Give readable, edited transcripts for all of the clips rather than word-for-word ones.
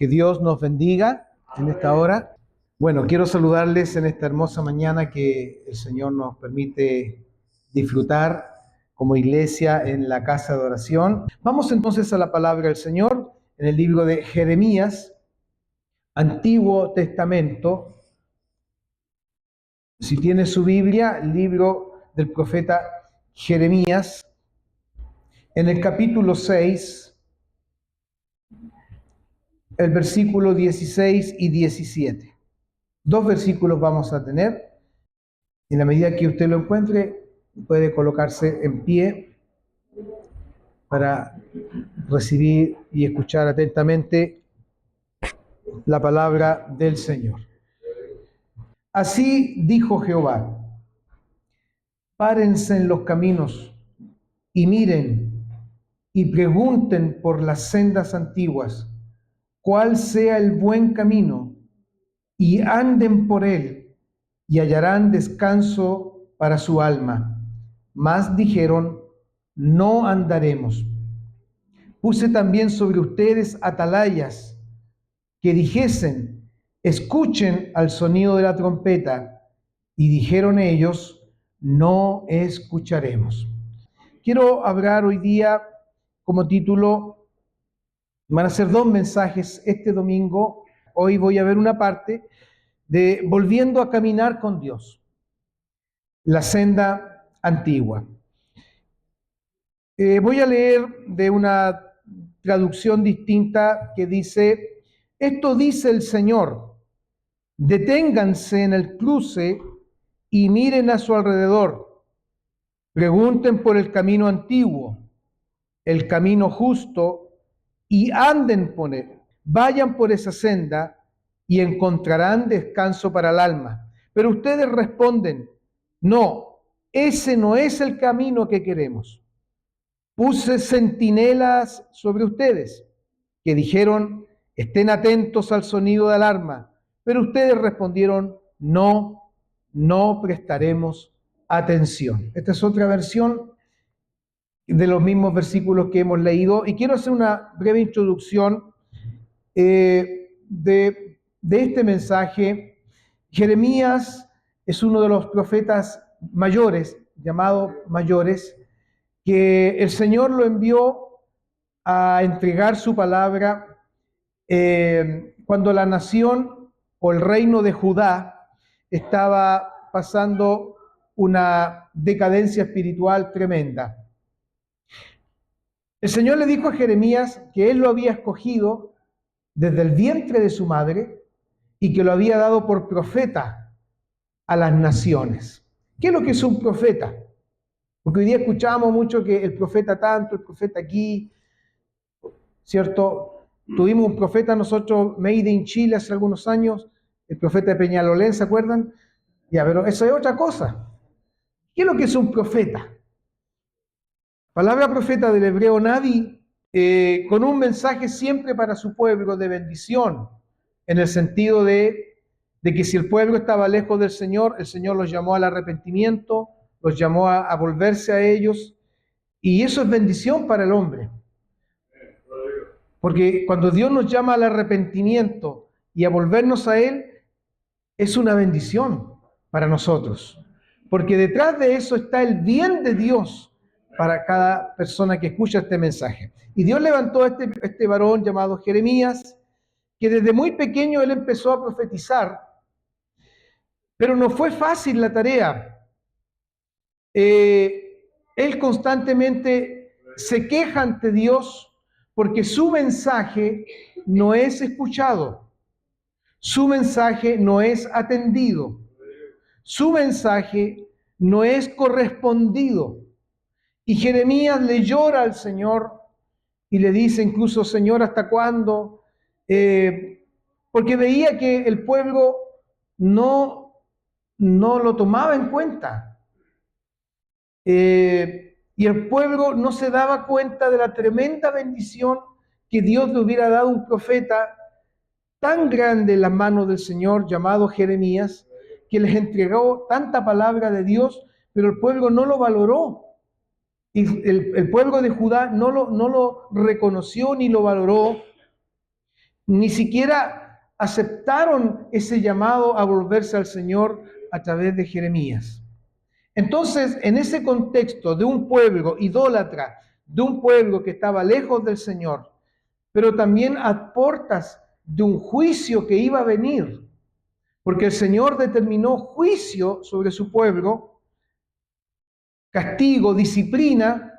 Que Dios nos bendiga en esta hora. Bueno, quiero saludarles en esta hermosa mañana que el Señor nos permite disfrutar como iglesia en la casa de oración. Vamos entonces a la palabra del Señor en el libro de Jeremías, Antiguo Testamento. Si tiene su Biblia, el libro del profeta Jeremías, en el capítulo 6, el versículo 16 y 17. Dos versículos vamos a tener. En la medida que usted lo encuentre, puede colocarse en pie para recibir y escuchar atentamente la palabra del Señor. Así dijo Jehová: párense en los caminos y miren y pregunten por las sendas antiguas, cuál sea el buen camino, y anden por él, y hallarán descanso para su alma. Mas dijeron: no andaremos. Puse también sobre ustedes atalayas, que dijesen: escuchen al sonido de la trompeta. Y dijeron ellos: no escucharemos. Quiero hablar hoy día como título, van a ser dos mensajes este domingo. Hoy voy a ver una parte de volviendo a caminar con Dios, la senda antigua. Voy a leer de una traducción distinta que dice: esto dice el Señor, deténganse en el cruce y miren a su alrededor, pregunten por el camino antiguo, el camino justo, y anden por él. Vayan por esa senda y encontrarán descanso para el alma. Pero ustedes responden: no, ese no es el camino que queremos. Puse centinelas sobre ustedes, que dijeron: estén atentos al sonido de alarma. Pero ustedes respondieron: no, no prestaremos atención. Esta es otra versión de los mismos versículos que hemos leído, y quiero hacer una breve introducción de este mensaje. Jeremías es uno de los profetas mayores, llamados mayores, que el Señor lo envió a entregar su palabra cuando la nación o el reino de Judá estaba pasando una decadencia espiritual tremenda. El Señor le dijo a Jeremías que Él lo había escogido desde el vientre de su madre y que lo había dado por profeta a las naciones. ¿Qué es lo que es un profeta? Porque hoy día escuchamos mucho que el profeta tanto, el profeta aquí, ¿cierto? Tuvimos un profeta nosotros, made in Chile, hace algunos años, el profeta de Peñalolén, ¿se acuerdan? Ya, pero eso es otra cosa. ¿Qué es lo que es un profeta? Palabra profeta del hebreo Naví, con un mensaje siempre para su pueblo de bendición, en el sentido de que si el pueblo estaba lejos del Señor, el Señor los llamó al arrepentimiento, los llamó a volverse a ellos, y eso es bendición para el hombre. Porque cuando Dios nos llama al arrepentimiento y a volvernos a Él, es una bendición para nosotros. Porque detrás de eso está el bien de Dios para cada persona que escucha este mensaje. Y Dios levantó a este varón llamado Jeremías, que desde muy pequeño él empezó a profetizar, pero no fue fácil la tarea. Él constantemente se queja ante Dios porque su mensaje no es escuchado, su mensaje no es atendido, su mensaje no es correspondido. Y Jeremías le llora al Señor y le dice incluso: Señor, ¿hasta cuándo? Porque veía que el pueblo no lo tomaba en cuenta. Y el pueblo no se daba cuenta de la tremenda bendición que Dios le hubiera dado a un profeta tan grande en las manos del Señor, llamado Jeremías, que les entregó tanta palabra de Dios, pero el pueblo no lo valoró. Y el pueblo de Judá no lo reconoció ni lo valoró. Ni siquiera aceptaron ese llamado a volverse al Señor a través de Jeremías. Entonces, en ese contexto de un pueblo idólatra, de un pueblo que estaba lejos del Señor, pero también a portas de un juicio que iba a venir, porque el Señor determinó juicio sobre su pueblo, castigo, disciplina,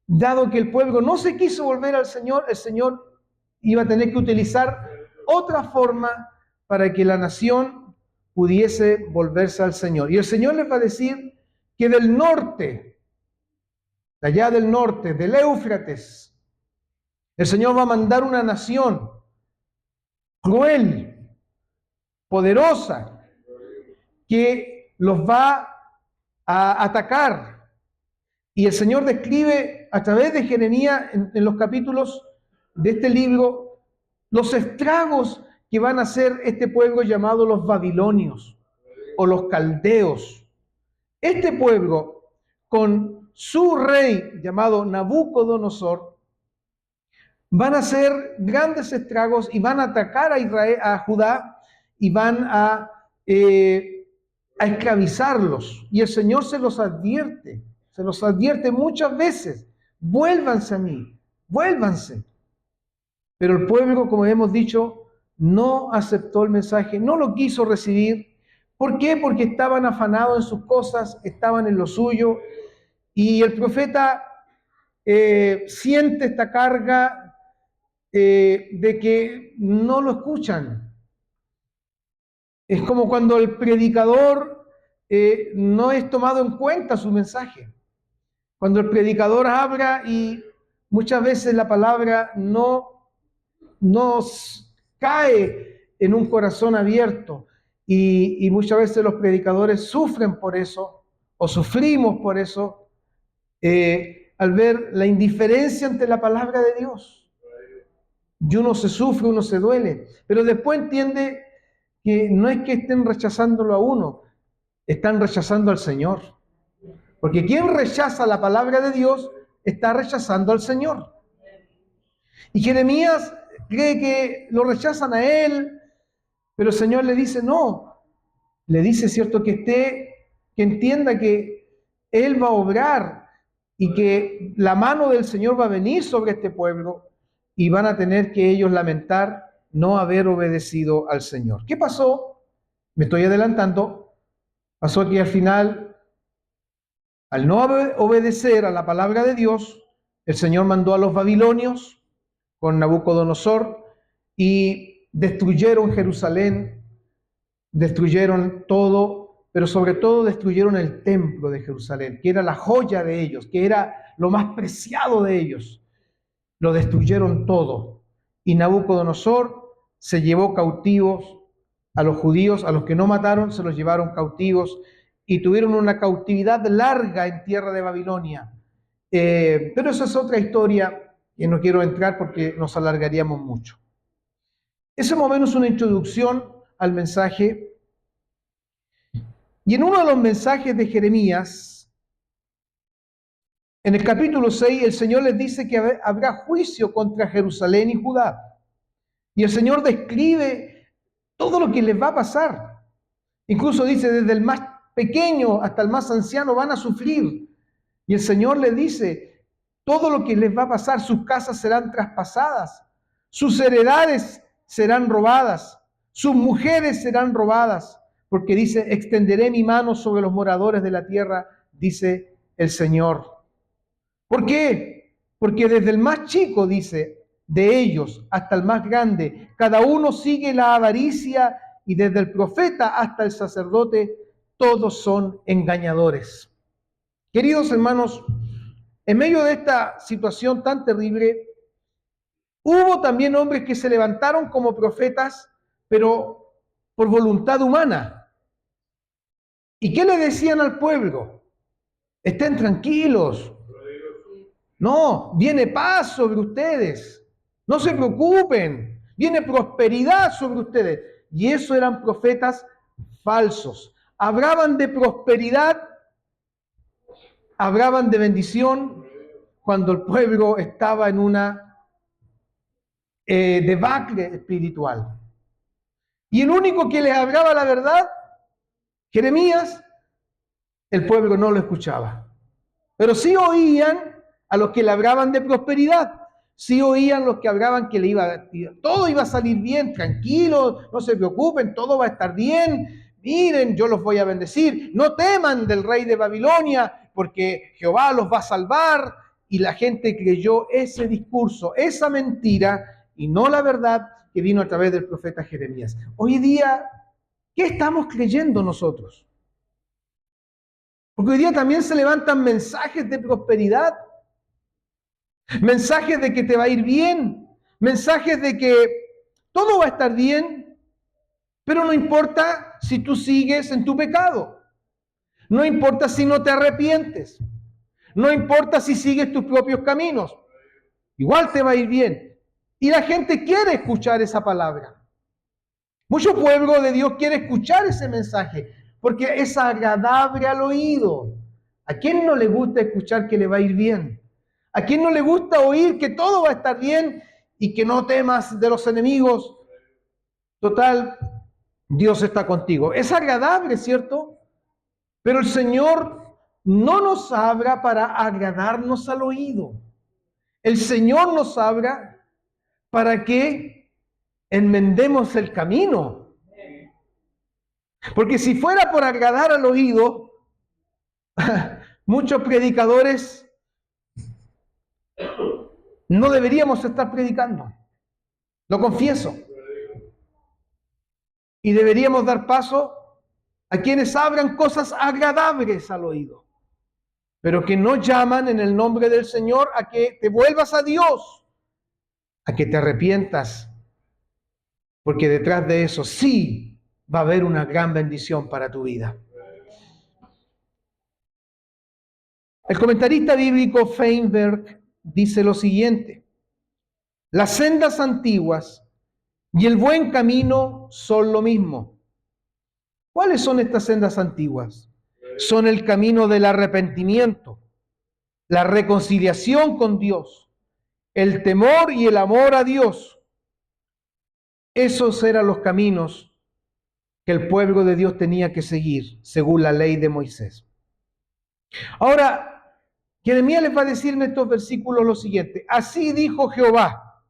dado que el pueblo no se quiso volver al Señor, el Señor iba a tener que utilizar otra forma para que la nación pudiese volverse al Señor. Y el Señor les va a decir que del norte, de allá del norte, del Éufrates, el Señor va a mandar una nación cruel, poderosa, que los va a atacar. Y el Señor describe a través de Jeremías en los capítulos de este libro los estragos que van a hacer este pueblo llamado los babilonios o los caldeos. Este pueblo, con su rey llamado Nabucodonosor, van a hacer grandes estragos y van a atacar a Israel, a Judá, y van a esclavizarlos. Y el Señor se los advierte muchas veces: vuélvanse a mí, vuélvanse. Pero el pueblo, como hemos dicho, no aceptó el mensaje, no lo quiso recibir. ¿Por qué? Porque estaban afanados en sus cosas, estaban en lo suyo. Y el profeta siente esta carga de que no lo escuchan. Es como cuando el predicador no es tomado en cuenta su mensaje. Cuando el predicador habla y muchas veces la palabra no cae en un corazón abierto, y muchas veces los predicadores sufren por eso, o sufrimos por eso, al ver la indiferencia ante la palabra de Dios. Y uno se sufre, uno se duele, pero después entiende que no es que estén rechazándolo a uno, están rechazando al Señor. Porque quien rechaza la palabra de Dios está rechazando al Señor. Y Jeremías cree que lo rechazan a él, pero el Señor le dice no. Le dice, cierto, que entienda que Él va a obrar y que la mano del Señor va a venir sobre este pueblo y van a tener que ellos lamentar no haber obedecido al Señor. ¿Qué pasó? Me estoy adelantando. Pasó que al final, al no obedecer a la palabra de Dios, el Señor mandó a los babilonios con Nabucodonosor y destruyeron Jerusalén, destruyeron todo, pero sobre todo destruyeron el templo de Jerusalén, que era la joya de ellos, que era lo más preciado de ellos. Lo destruyeron todo. Y Nabucodonosor se llevó cautivos a los judíos, a los que no mataron, se los llevaron cautivos y tuvieron una cautividad larga en tierra de Babilonia. Pero esa es otra historia que no quiero entrar porque nos alargaríamos mucho. Ese más o menos es una introducción al mensaje. Y en uno de los mensajes de Jeremías, en el capítulo 6, el Señor les dice que habrá juicio contra Jerusalén y Judá. Y el Señor describe todo lo que les va a pasar. Incluso dice, desde el más pequeño hasta el más anciano van a sufrir. Y el Señor les dice todo lo que les va a pasar. Sus casas serán traspasadas, sus heredades serán robadas, sus mujeres serán robadas, porque dice, extenderé mi mano sobre los moradores de la tierra, dice el Señor. ¿Por qué? Porque desde el más chico, dice, de ellos hasta el más grande, cada uno sigue la avaricia, y desde el profeta hasta el sacerdote, todos son engañadores. Queridos hermanos, en medio de esta situación tan terrible, hubo también hombres que se levantaron como profetas, pero por voluntad humana. ¿Y qué le decían al pueblo? Estén tranquilos. No, viene paz sobre ustedes. No se preocupen. Viene prosperidad sobre ustedes. Y eso eran profetas falsos. Hablaban de prosperidad, hablaban de bendición cuando el pueblo estaba en una debacle espiritual. Y el único que les hablaba la verdad, Jeremías, el pueblo no lo escuchaba. Pero sí oían a los que le hablaban de prosperidad. Sí oían los que hablaban que todo iba a salir bien, tranquilos, no se preocupen, todo va a estar bien. Miren, yo los voy a bendecir. No teman del rey de Babilonia, porque Jehová los va a salvar. Y la gente creyó ese discurso, esa mentira, y no la verdad que vino a través del profeta Jeremías. Hoy día, ¿qué estamos creyendo nosotros? Porque hoy día también se levantan mensajes de prosperidad, mensajes de que te va a ir bien, mensajes de que todo va a estar bien, pero no importa si tú sigues en tu pecado, no importa si no te arrepientes, no importa si sigues tus propios caminos, igual te va a ir bien. Y la gente quiere escuchar esa palabra. Mucho pueblo de Dios quiere escuchar ese mensaje, porque es agradable al oído. ¿A quién no le gusta escuchar que le va a ir bien? ¿A quién no le gusta oír que todo va a estar bien y que no temas de los enemigos? Total, Dios está contigo. Es agradable, ¿cierto? Pero el Señor no nos habla para agradarnos al oído. El Señor nos habla para que enmendemos el camino. Porque si fuera por agradar al oído, muchos predicadores no deberíamos estar predicando. Lo confieso. Y deberíamos dar paso a quienes hablan cosas agradables al oído, pero que no llaman en el nombre del Señor a que te vuelvas a Dios, a que te arrepientas, porque detrás de eso sí va a haber una gran bendición para tu vida. El comentarista bíblico Feinberg dice lo siguiente: las sendas antiguas y el buen camino son lo mismo. ¿Cuáles son estas sendas antiguas? Son el camino del arrepentimiento, la reconciliación con Dios, el temor y el amor a Dios. Esos eran los caminos que el pueblo de Dios tenía que seguir según la ley de Moisés. Ahora, Jeremías les va a decir en estos versículos lo siguiente: así dijo Jehová.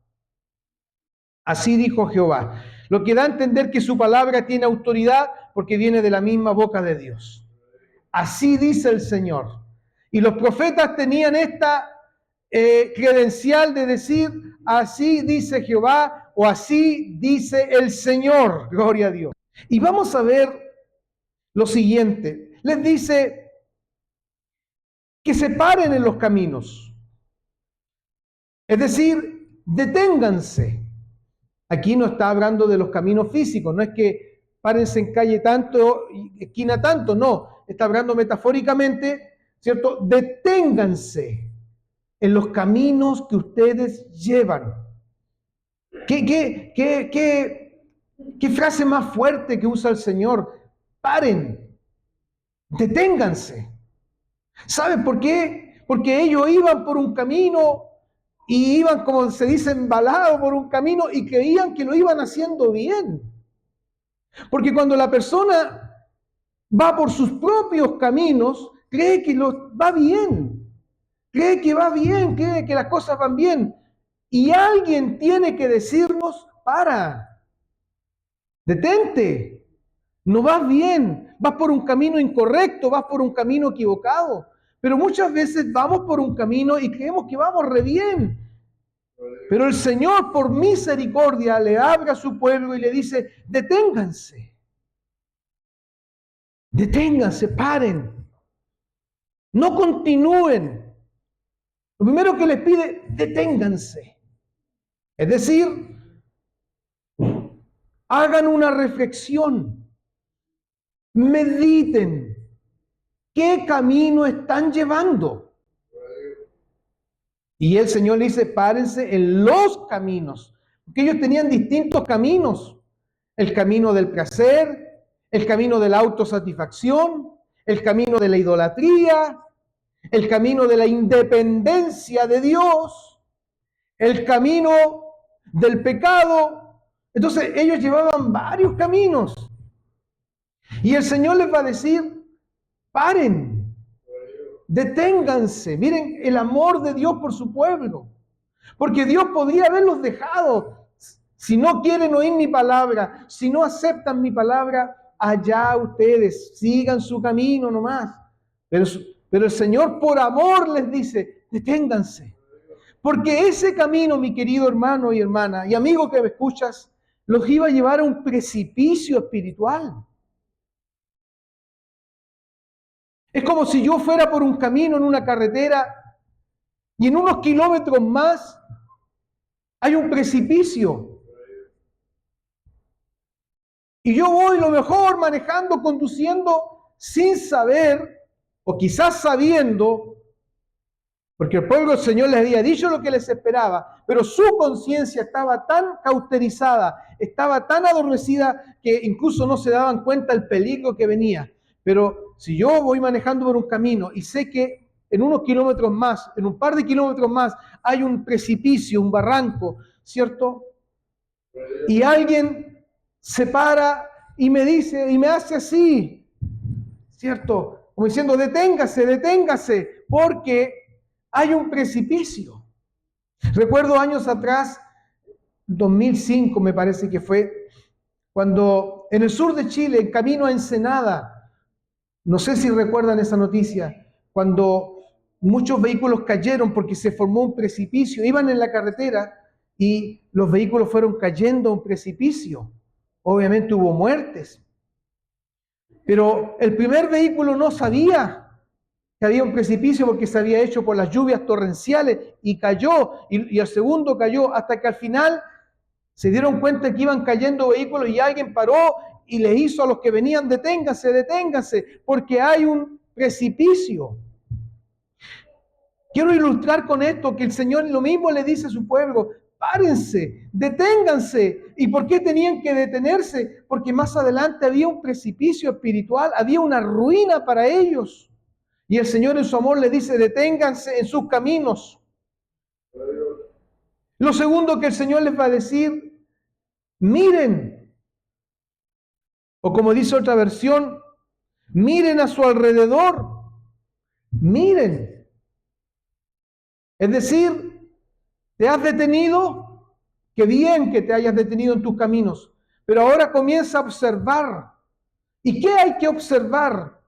Así dijo Jehová. Lo que da a entender que su palabra tiene autoridad porque viene de la misma boca de Dios. Así dice el Señor. Y los profetas tenían esta credencial de decir: así dice Jehová o así dice el Señor. Gloria a Dios. Y vamos a ver lo siguiente. Les dice que se paren en los caminos. Es decir, deténganse. Aquí no está hablando de los caminos físicos, no es que párense en calle tanto, esquina tanto, no. Está hablando metafóricamente, ¿cierto? Deténganse en los caminos que ustedes llevan. ¿Qué frase más fuerte que usa el Señor? Paren, deténganse. ¿Saben por qué? Porque ellos iban por un camino y iban, como se dice, embalados por un camino y creían que lo iban haciendo bien. Porque cuando la persona va por sus propios caminos, cree que va bien, cree que va bien, cree que las cosas van bien. Y alguien tiene que decirnos: para, detente, no vas bien, vas por un camino incorrecto, vas por un camino equivocado. Pero muchas veces vamos por un camino y creemos que vamos re bien. Pero el Señor, por misericordia, le abre a su pueblo y le dice: deténganse. Deténganse, paren. No continúen. Lo primero que les pide: deténganse. Es decir, hagan una reflexión. Mediten. ¿Qué camino están llevando? Y el Señor le dice: párense en los caminos. Porque ellos tenían distintos caminos. El camino del placer, el camino de la autosatisfacción, el camino de la idolatría, el camino de la independencia de Dios, el camino del pecado. Entonces ellos llevaban varios caminos. Y el Señor les va a decir, paren, deténganse. Miren el amor de Dios por su pueblo. Porque Dios podría haberlos dejado. Si no quieren oír mi palabra, si no aceptan mi palabra, allá ustedes, sigan su camino nomás. Pero el Señor por amor les dice, deténganse. Porque ese camino, mi querido hermano y hermana, y amigo que me escuchas, los iba a llevar a un precipicio espiritual. Es como si yo fuera por un camino en una carretera y en unos kilómetros más hay un precipicio. Y yo voy lo mejor manejando, conduciendo sin saber, o quizás sabiendo, porque el pueblo del Señor les había dicho lo que les esperaba, pero su conciencia estaba tan cauterizada, estaba tan adormecida que incluso no se daban cuenta del peligro que venía. Pero si yo voy manejando por un camino y sé que en unos kilómetros más, en un par de kilómetros más, hay un precipicio, un barranco, ¿cierto? Y alguien se para y me dice, y me hace así, ¿cierto? Como diciendo, deténgase, deténgase, porque hay un precipicio. Recuerdo años atrás, 2005 me parece que fue, cuando en el sur de Chile, en camino a Ensenada, no sé si recuerdan esa noticia, cuando muchos vehículos cayeron porque se formó un precipicio, iban en la carretera y los vehículos fueron cayendo a un precipicio. Obviamente hubo muertes, pero el primer vehículo no sabía que había un precipicio porque se había hecho por las lluvias torrenciales y cayó, y el segundo cayó, hasta que al final se dieron cuenta que iban cayendo vehículos y alguien paró y les hizo a los que venían, deténganse, deténganse, porque hay un precipicio. Quiero ilustrar con esto que el Señor lo mismo le dice a su pueblo, párense, deténganse. ¿Y por qué tenían que detenerse? Porque más adelante había un precipicio espiritual, había una ruina para ellos. Y el Señor en su amor le dice, deténganse en sus caminos. Lo segundo que el Señor les va a decir, miren. O como dice otra versión, miren a su alrededor. Miren. Es decir, ¿te has detenido? Qué bien que te hayas detenido en tus caminos. Pero ahora comienza a observar. ¿Y qué hay que observar?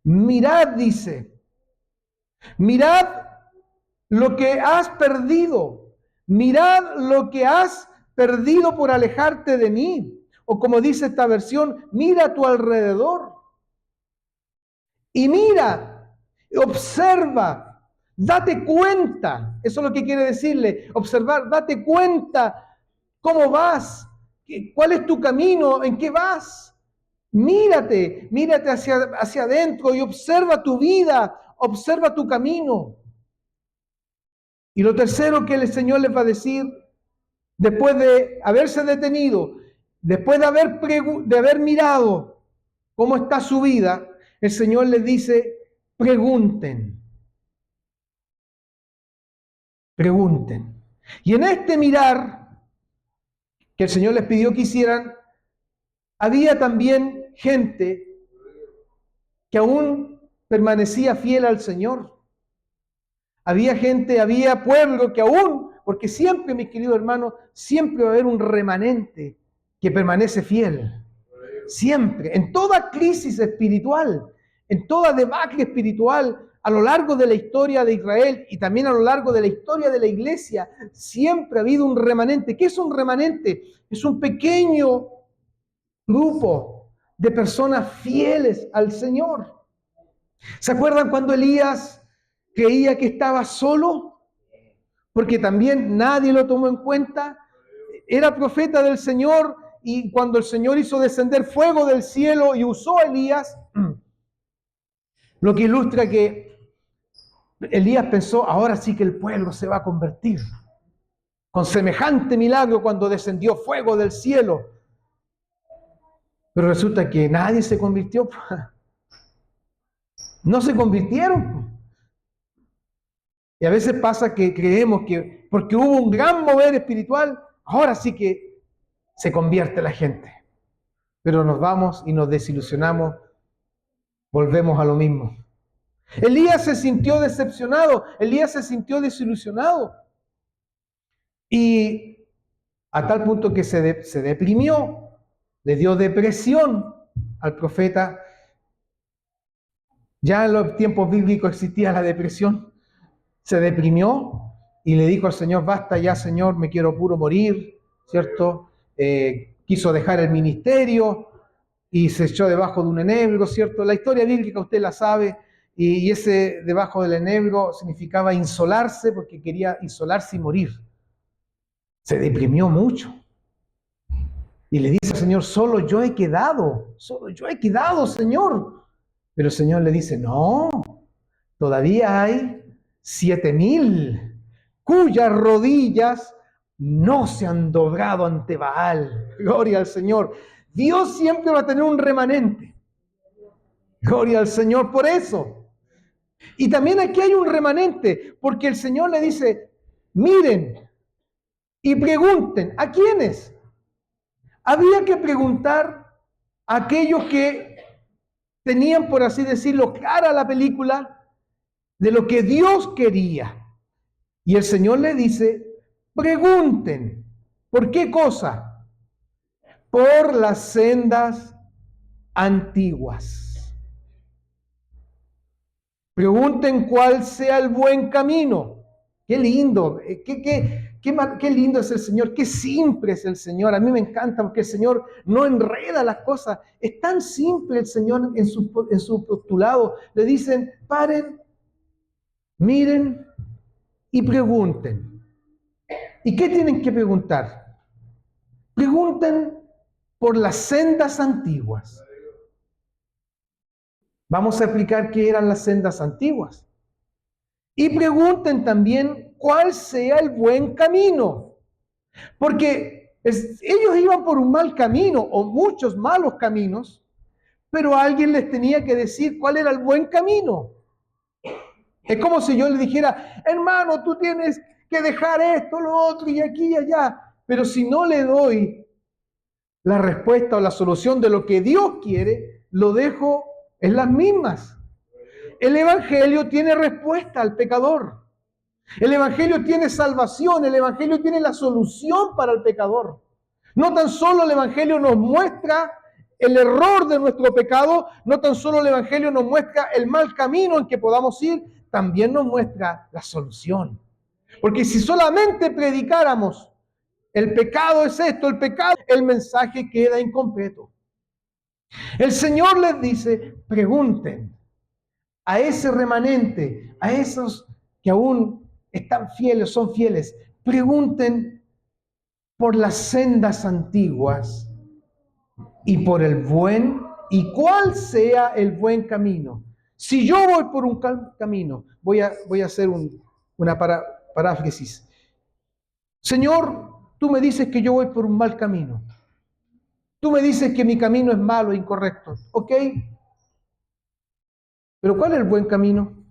Mirad, dice. Mirad lo que has perdido. Mirad lo que has perdido por alejarte de mí. O como dice esta versión, mira a tu alrededor. Y mira, observa. Date cuenta, eso es lo que quiere decirle, observar, date cuenta cómo vas, cuál es tu camino, en qué vas. Mírate hacia adentro y observa tu vida, observa tu camino. Y lo tercero que el Señor les va a decir, después de haberse detenido, después de haber mirado cómo está su vida, el Señor les dice, pregunten. Pregunten. Y en este mirar que el Señor les pidió que hicieran, había también gente que aún permanecía fiel al Señor. Había gente, había pueblo que aún, porque siempre, mis queridos hermanos, siempre va a haber un remanente que permanece fiel. Siempre, en toda crisis espiritual, en toda debacle espiritual, a lo largo de la historia de Israel y también a lo largo de la historia de la iglesia, siempre ha habido un remanente. ¿Qué es un remanente? Es un pequeño grupo de personas fieles al Señor. ¿Se acuerdan cuando Elías creía que estaba solo? Porque también nadie lo tomó en cuenta. Era profeta del Señor y cuando el Señor hizo descender fuego del cielo y usó a Elías, lo que ilustra que Elías pensó, ahora sí que el pueblo se va a convertir. Con semejante milagro cuando descendió fuego del cielo. Pero resulta que nadie se convirtió. No se convirtieron. Y a veces pasa que creemos que porque hubo un gran mover espiritual, ahora sí que se convierte la gente. Pero nos vamos y nos desilusionamos, volvemos a lo mismo. Elías se sintió decepcionado, Elías se sintió desilusionado. Y a tal punto que se deprimió, le dio depresión al profeta. Ya en los tiempos bíblicos existía la depresión. Se deprimió y le dijo al Señor: basta ya, Señor, me quiero puro morir, ¿cierto? Quiso dejar el ministerio y se echó debajo de un enebro, ¿cierto? La historia bíblica usted la sabe, y ese debajo del enebro significaba insolarse, porque quería insolarse y morir. Se deprimió mucho. Y le dice al Señor: solo yo he quedado, Señor. Pero el Señor le dice: no, todavía hay 7,000 cuyas rodillas no se han doblado ante Baal. Gloria al Señor. Dios siempre va a tener un remanente. Gloria al Señor por eso. Y también aquí hay un remanente, porque el Señor le dice: miren y pregunten. ¿A quiénes? Había que preguntar a aquellos que tenían, por así decirlo, clara la película de lo que Dios quería. Y el Señor le dice: pregunten. ¿Por qué cosa? Por las sendas antiguas. Pregunten cuál sea el buen camino. Qué lindo, qué lindo es el Señor, qué simple es el Señor. A mí me encanta porque el Señor no enreda las cosas. Es tan simple el Señor en su postulado. Le dicen: paren, miren y pregunten. ¿Y qué tienen que preguntar? Pregunten por las sendas antiguas. Vamos a explicar qué eran las sendas antiguas. Y pregunten también cuál sea el buen camino. Porque ellos iban por un mal camino o muchos malos caminos, pero alguien les tenía que decir cuál era el buen camino. Es como si yo le dijera: hermano, tú tienes que dejar esto, lo otro y aquí y allá. Pero si no le doy la respuesta o la solución de lo que Dios quiere, lo dejo en las mismas. El Evangelio tiene respuesta al pecador. El Evangelio tiene salvación, el Evangelio tiene la solución para el pecador. No tan solo el Evangelio nos muestra el error de nuestro pecado, no tan solo el Evangelio nos muestra el mal camino en que podamos ir, también nos muestra la solución. Porque si solamente predicáramos el pecado es esto, el pecado, el mensaje queda incompleto. El Señor les dice: pregunten a ese remanente, a esos que aún están fieles, son fieles, pregunten por las sendas antiguas y por el buen, y cuál sea el buen camino. Si yo voy por un camino, voy a hacer una paráfrasis. Señor, tú me dices que yo voy por un mal camino. Tú me dices que mi camino es malo e incorrecto. ¿Ok? Pero ¿cuál es el buen camino?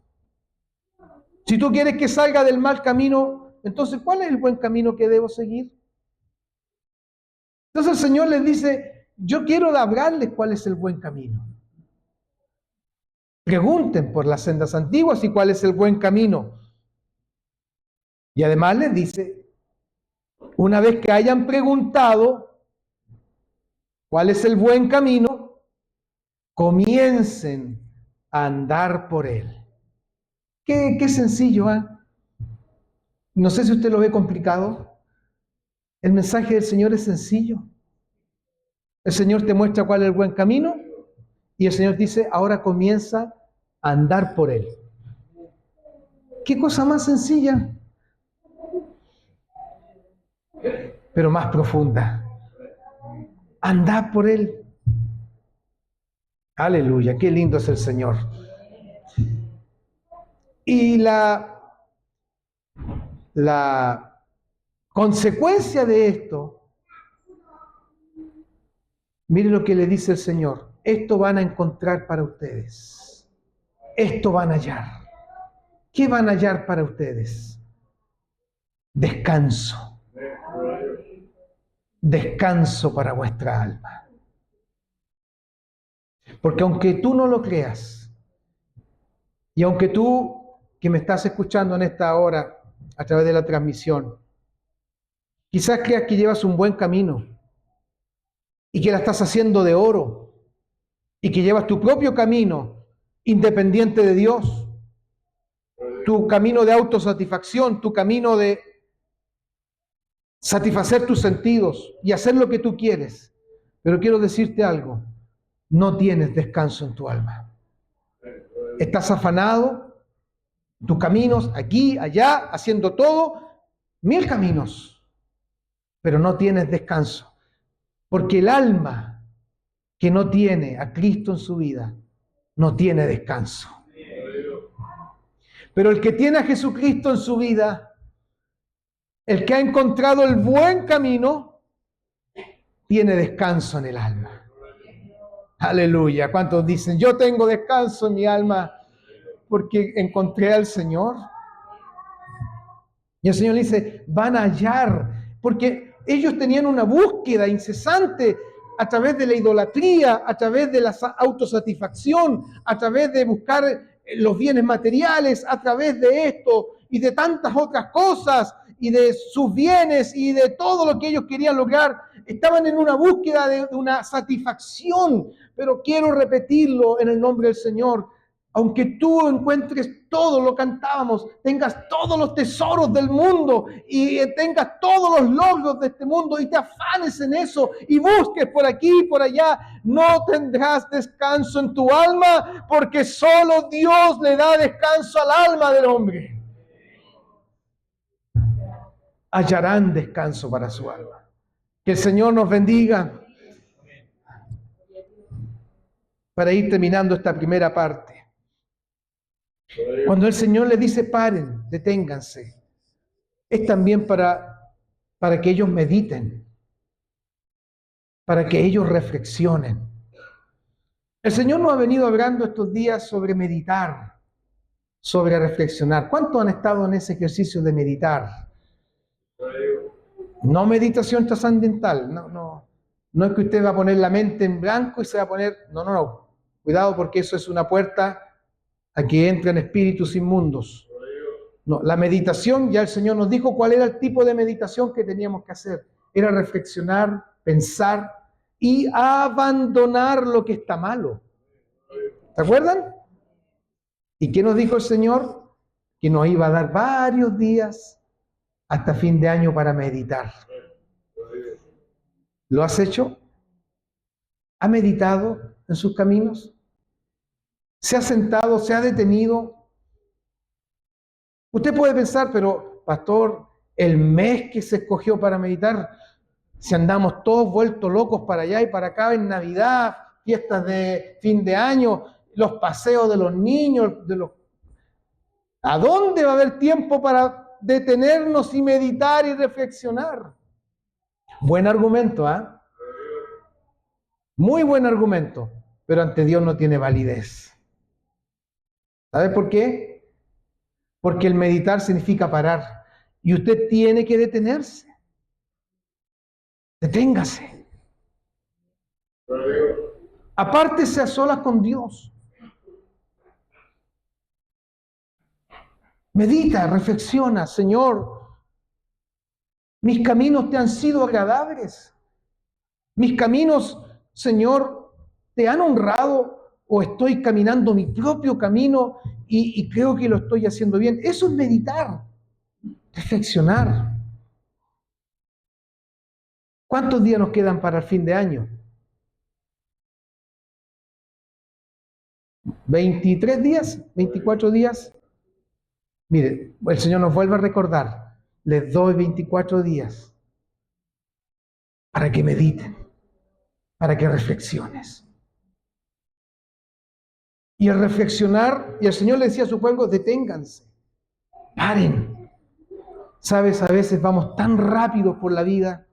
Si tú quieres que salga del mal camino, entonces ¿cuál es el buen camino que debo seguir? Entonces el Señor les dice: yo quiero hablarles cuál es el buen camino. Pregunten por las sendas antiguas y cuál es el buen camino. Y además les dice: una vez que hayan preguntado cuál es el buen camino, comiencen a andar por él. Qué sencillo, ¿eh? No sé si usted lo ve complicado. El mensaje del Señor es sencillo. El Señor te muestra cuál es el buen camino y el Señor dice: ahora comienza a andar por él. ¿Qué cosa más sencilla? Pero más profunda. Andar por él. Aleluya, qué lindo es el Señor. Y la consecuencia de esto, mire lo que le dice el Señor: esto van a encontrar para ustedes. Esto van a hallar. ¿Qué van a hallar para ustedes? descanso. Descanso para vuestra alma. Porque aunque tú no lo creas, y aunque tú que me estás escuchando en esta hora a través de la transmisión, quizás creas que llevas un buen camino y que la estás haciendo de oro y que llevas tu propio camino independiente de Dios, tu camino de autosatisfacción, tu camino de satisfacer tus sentidos y hacer lo que tú quieres. Pero quiero decirte algo, no tienes descanso en tu alma. Estás afanado, tus caminos aquí, allá, haciendo todo, 1000 caminos, pero no tienes descanso. Porque el alma que no tiene a Cristo en su vida, no tiene descanso. Pero el que tiene a Jesucristo en su vida, el que ha encontrado el buen camino, tiene descanso en el alma. Aleluya. ¿Cuántos dicen, yo tengo descanso en mi alma porque encontré al Señor? Y el Señor le dice, van a hallar, porque ellos tenían una búsqueda incesante a través de la idolatría, a través de la autosatisfacción, a través de buscar los bienes materiales, a través de esto y de tantas otras cosas, y de sus bienes y de todo lo que ellos querían lograr. Estaban en una búsqueda de una satisfacción, pero quiero repetirlo en el nombre del Señor. Aunque tú encuentres todo, lo cantábamos, tengas todos los tesoros del mundo y tengas todos los logros de este mundo y te afanes en eso y busques por aquí y por allá, no tendrás descanso en tu alma, porque solo Dios le da descanso al alma del hombre. Hallarán descanso para su alma. Que el Señor nos bendiga. Para ir terminando esta primera parte. Cuando el Señor les dice paren, deténganse, es también para que ellos mediten, para que ellos reflexionen. El Señor nos ha venido hablando estos días sobre meditar, sobre reflexionar. ¿Cuántos han estado en ese ejercicio de meditar? No meditación trascendental, no es que usted va a poner la mente en blanco y se va a poner, no. Cuidado, porque eso es una puerta a que entren espíritus inmundos. No, la meditación, ya el Señor nos dijo cuál era el tipo de meditación que teníamos que hacer. Era reflexionar, pensar y abandonar lo que está malo. ¿Se acuerdan? ¿Y qué nos dijo el Señor? Que nos iba a dar varios días hasta fin de año para meditar. ¿Lo has hecho? ¿Ha meditado en sus caminos? ¿Se ha sentado, se ha detenido? Usted puede pensar, pero pastor, el mes que se escogió para meditar, si andamos todos vueltos locos para allá y para acá en Navidad, fiestas de fin de año, los paseos de los niños, ¿a dónde va a haber tiempo para detenernos y meditar y reflexionar? Buen argumento, ¿ah? Muy buen argumento, pero ante Dios no tiene validez. ¿Sabe por qué? Porque el meditar significa parar. Y usted tiene que detenerse. Deténgase. Apártese a solas con Dios. Medita, reflexiona, Señor, mis caminos te han sido agradables. Mis caminos, Señor, te han honrado. ¿O estoy caminando mi propio camino y creo que lo estoy haciendo bien? Eso es meditar, reflexionar. ¿Cuántos días nos quedan para el fin de año? 23 días, 24 días. Mire, el Señor nos vuelve a recordar, les doy 24 días para que mediten, para que reflexiones. Y al reflexionar, y el Señor le decía a su pueblo, deténganse, paren. Sabes, a veces vamos tan rápido por la vida,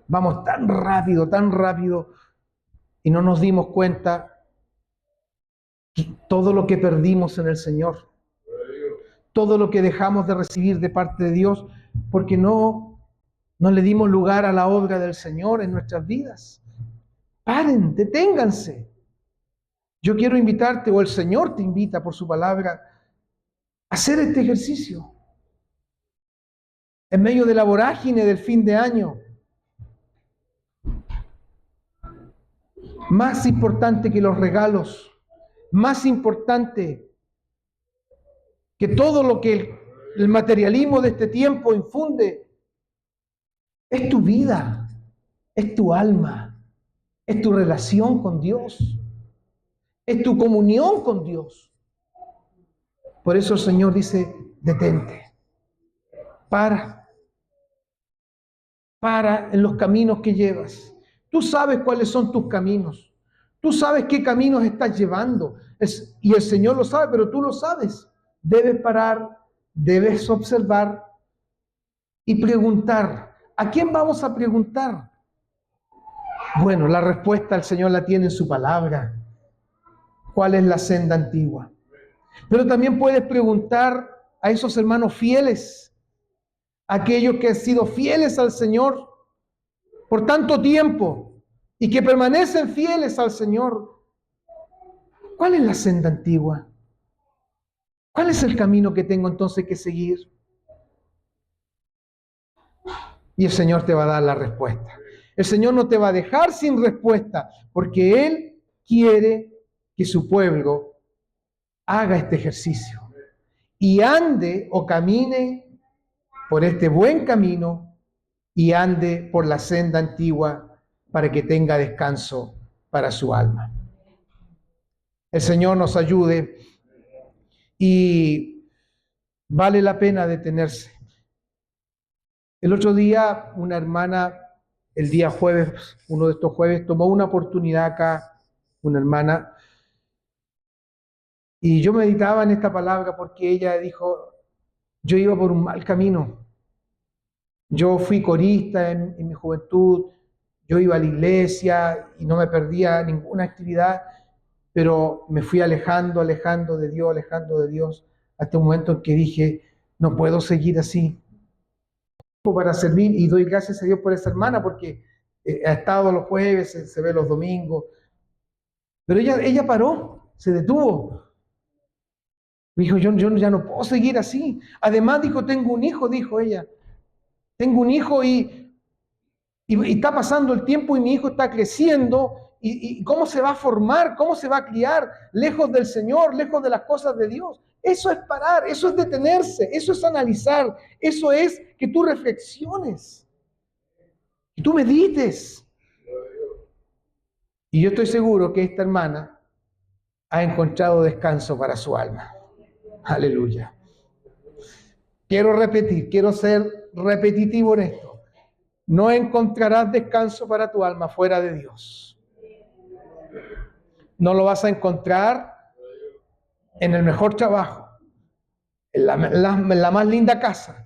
vamos tan rápido, y no nos dimos cuenta que todo lo que perdimos en el Señor, todo lo que dejamos de recibir de parte de Dios, porque no le dimos lugar a la obra del Señor en nuestras vidas. Paren, deténganse. Yo quiero invitarte, o el Señor te invita por su palabra, a hacer este ejercicio. En medio de la vorágine del fin de año, más importante que los regalos, más importante que todo lo que el materialismo de este tiempo infunde, es tu vida, es tu alma, es tu relación con Dios, es tu comunión con Dios. Por eso el Señor dice, detente, para en los caminos que llevas. Tú sabes cuáles son tus caminos. Tú sabes qué caminos estás llevando. Y el Señor lo sabe, pero tú lo sabes. Debes parar, debes observar y preguntar. ¿A quién vamos a preguntar? Bueno, la respuesta el Señor la tiene en su palabra. ¿Cuál es la senda antigua? Pero también puedes preguntar a esos hermanos fieles, aquellos que han sido fieles al Señor por tanto tiempo y que permanecen fieles al Señor. ¿Cuál es la senda antigua? ¿Cuál es el camino que tengo entonces que seguir? Y el Señor te va a dar la respuesta. El Señor no te va a dejar sin respuesta, porque Él quiere que su pueblo haga este ejercicio y ande o camine por este buen camino y ande por la senda antigua para que tenga descanso para su alma. El Señor nos ayude y vale la pena detenerse. El otro día una hermana, el día jueves, uno de estos jueves, tomó una oportunidad acá, una hermana, y yo meditaba en esta palabra porque ella dijo, yo iba por un mal camino. Yo fui corista en mi juventud, yo iba a la iglesia y no me perdía ninguna actividad, pero me fui alejando de Dios, hasta un momento en que dije, no puedo seguir así. Para servir, y doy gracias a Dios por esa hermana, porque ha estado los jueves, se ve los domingos, pero ella paró, se detuvo. Dijo, yo ya no puedo seguir así. Además dijo, tengo un hijo, dijo ella. Tengo un hijo y está pasando el tiempo y mi hijo está creciendo. ¿Y cómo se va a formar? ¿Cómo se va a criar? Lejos del Señor, lejos de las cosas de Dios. Eso es parar, eso es detenerse, eso es analizar, eso es que tú reflexiones, que tú medites. Y yo estoy seguro que esta hermana ha encontrado descanso para su alma. Aleluya. Quiero repetir, quiero ser repetitivo en esto. No encontrarás descanso para tu alma fuera de Dios. No lo vas a encontrar en el mejor trabajo, en la más linda casa.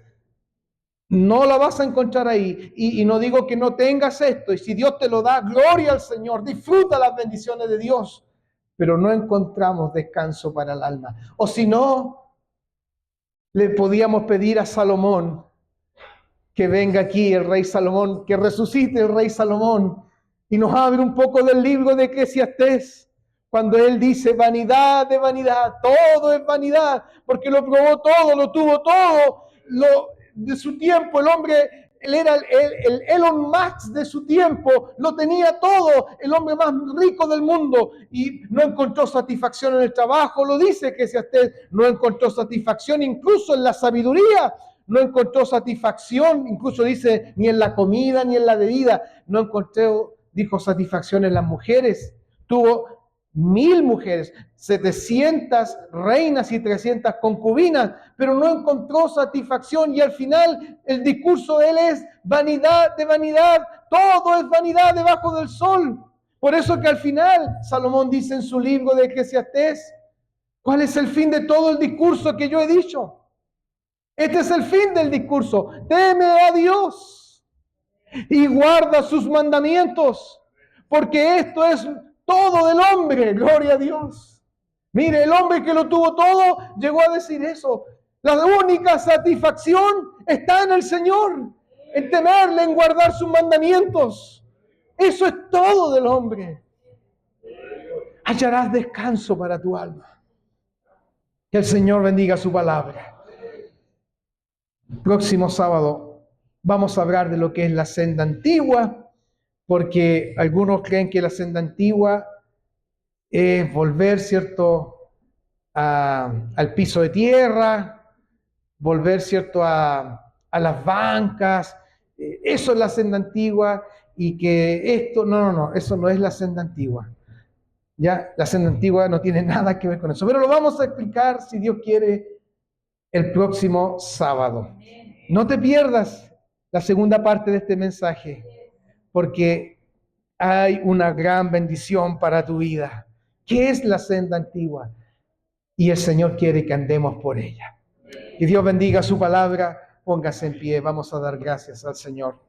No la vas a encontrar ahí. Y no digo que no tengas esto. Y si Dios te lo da, gloria al Señor. Disfruta las bendiciones de Dios. Pero no encontramos descanso para el alma. O si no, le podíamos pedir a Salomón que venga aquí el rey Salomón, que resucite el rey Salomón y nos hable un poco del libro de Eclesiastés, cuando él dice vanidad de vanidad, todo es vanidad, porque lo probó todo, lo tuvo todo, de su tiempo el hombre, él era el Elon Musk de su tiempo, lo tenía todo, el hombre más rico del mundo, y no encontró satisfacción en el trabajo, lo dice Eclesiastés, no encontró satisfacción incluso en la sabiduría, no encontró satisfacción, incluso dice, ni en la comida, ni en la bebida, no encontró, dijo, satisfacción en las mujeres, tuvo 1000 mujeres, 700 reinas y 300 concubinas, pero no encontró satisfacción y al final el discurso de él es vanidad de vanidad, todo es vanidad debajo del sol. Por eso que al final Salomón dice en su libro de Eclesiastés, ¿cuál es el fin de todo el discurso que yo he dicho? Este es el fin del discurso, teme a Dios y guarda sus mandamientos, porque esto es todo del hombre, gloria a Dios. Mire, el hombre que lo tuvo todo llegó a decir eso. La única satisfacción está en el Señor, en temerle, en guardar sus mandamientos. Eso es todo del hombre. Hallarás descanso para tu alma. Que el Señor bendiga su palabra. Próximo sábado vamos a hablar de lo que es la senda antigua, porque algunos creen que la senda antigua es volver, ¿cierto?, al piso de tierra, volver, ¿cierto?, a las bancas. Eso es la senda antigua, y que esto, no, eso no es la senda antigua. Ya, la senda antigua no tiene nada que ver con eso, pero lo vamos a explicar, si Dios quiere, el próximo sábado. No te pierdas la segunda parte de este mensaje, porque hay una gran bendición para tu vida. ¿Qué es la senda antigua? Y el Señor quiere que andemos por ella. Que Dios bendiga su palabra. Póngase en pie. Vamos a dar gracias al Señor.